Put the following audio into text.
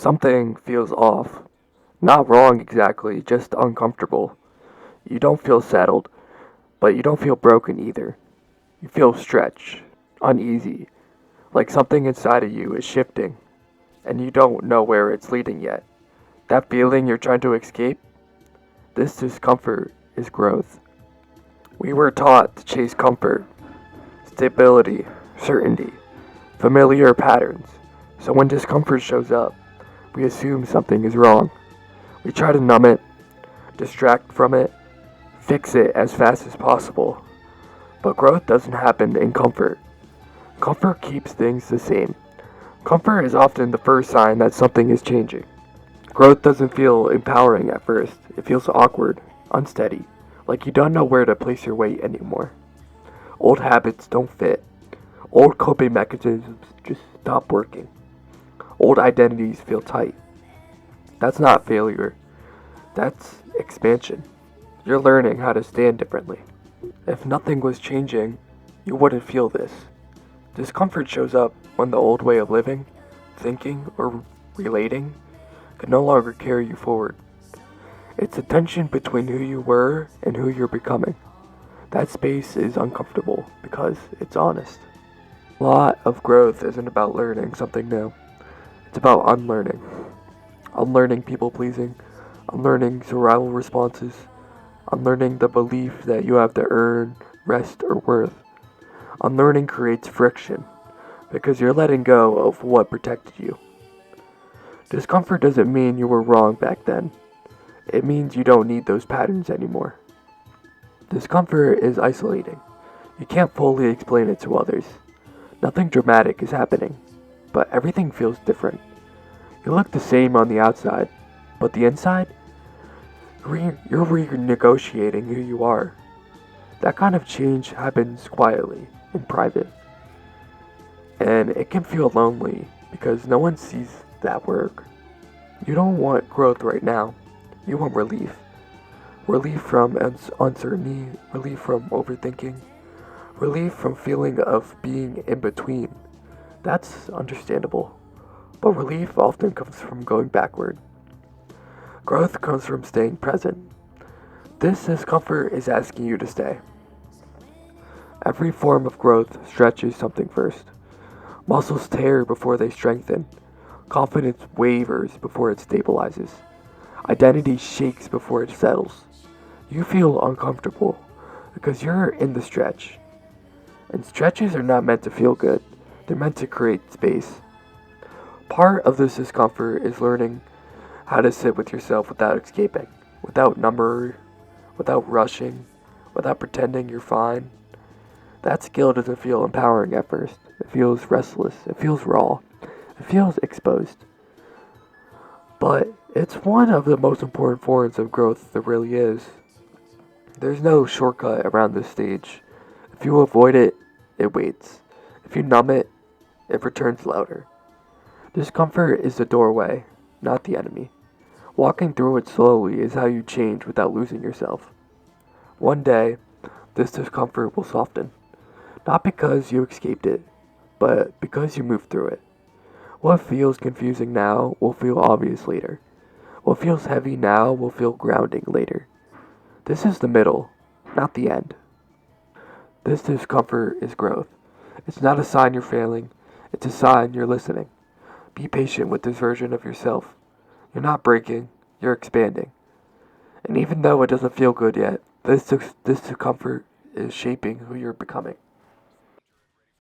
Something feels off. Not wrong exactly, just uncomfortable. You don't feel settled, but you don't feel broken either. You feel stretched, uneasy, like something inside of you is shifting, and you don't know where it's leading yet. That feeling you're trying to escape, this discomfort is growth. We were taught to chase comfort, stability, certainty, familiar patterns. So when discomfort shows up, we assume something is wrong. We try to numb it, distract from it, fix it as fast as possible. But growth doesn't happen in comfort. Comfort keeps things the same. Comfort is often the first sign that something is changing. Growth doesn't feel empowering at first. It feels awkward, unsteady, like you don't know where to place your weight anymore. Old habits don't fit. Old coping mechanisms just stop working. Old identities feel tight. That's not failure. That's expansion. You're learning how to stand differently. If nothing was changing, you wouldn't feel this. Discomfort shows up when the old way of living, thinking, or relating can no longer carry you forward. It's a tension between who you were and who you're becoming. That space is uncomfortable because it's honest. A lot of growth isn't about learning something new. It's about unlearning. Unlearning people pleasing, unlearning survival responses, unlearning the belief that you have to earn rest or worth. Unlearning creates friction because you're letting go of what protected you. Discomfort doesn't mean you were wrong back then. It means you don't need those patterns anymore. Discomfort is isolating. You can't fully explain it to others. Nothing dramatic is happening, but everything feels different. You look the same on the outside, but the inside, you're renegotiating who you are. That kind of change happens quietly, in private. And it can feel lonely because no one sees that work. You don't want growth right now. You want relief. Relief from uncertainty, relief from overthinking, relief from feeling of being in between. That's understandable. But relief often comes from going backward. Growth comes from staying present. This discomfort is asking you to stay. Every form of growth stretches something first. Muscles tear before they strengthen. Confidence wavers before it stabilizes. Identity shakes before it settles. You feel uncomfortable because you're in the stretch. And stretches are not meant to feel good. They're meant to create space. Part of this discomfort is learning how to sit with yourself without escaping, without without rushing, without pretending you're fine. That skill doesn't feel empowering at first. It feels restless. It feels raw. It feels exposed. But it's one of the most important forms of growth there really is. There's no shortcut around this stage. If you avoid it, it waits. If you numb it, it returns louder. Discomfort is the doorway, not the enemy. Walking through it slowly is how you change without losing yourself. One day, this discomfort will soften. Not because you escaped it, but because you moved through it. What feels confusing now will feel obvious later. What feels heavy now will feel grounding later. This is the middle, not the end. This discomfort is growth. It's not a sign you're failing, it's a sign you're listening. Be patient with this version of yourself. You're not breaking, you're expanding. And even though it doesn't feel good yet, this discomfort is shaping who you're becoming.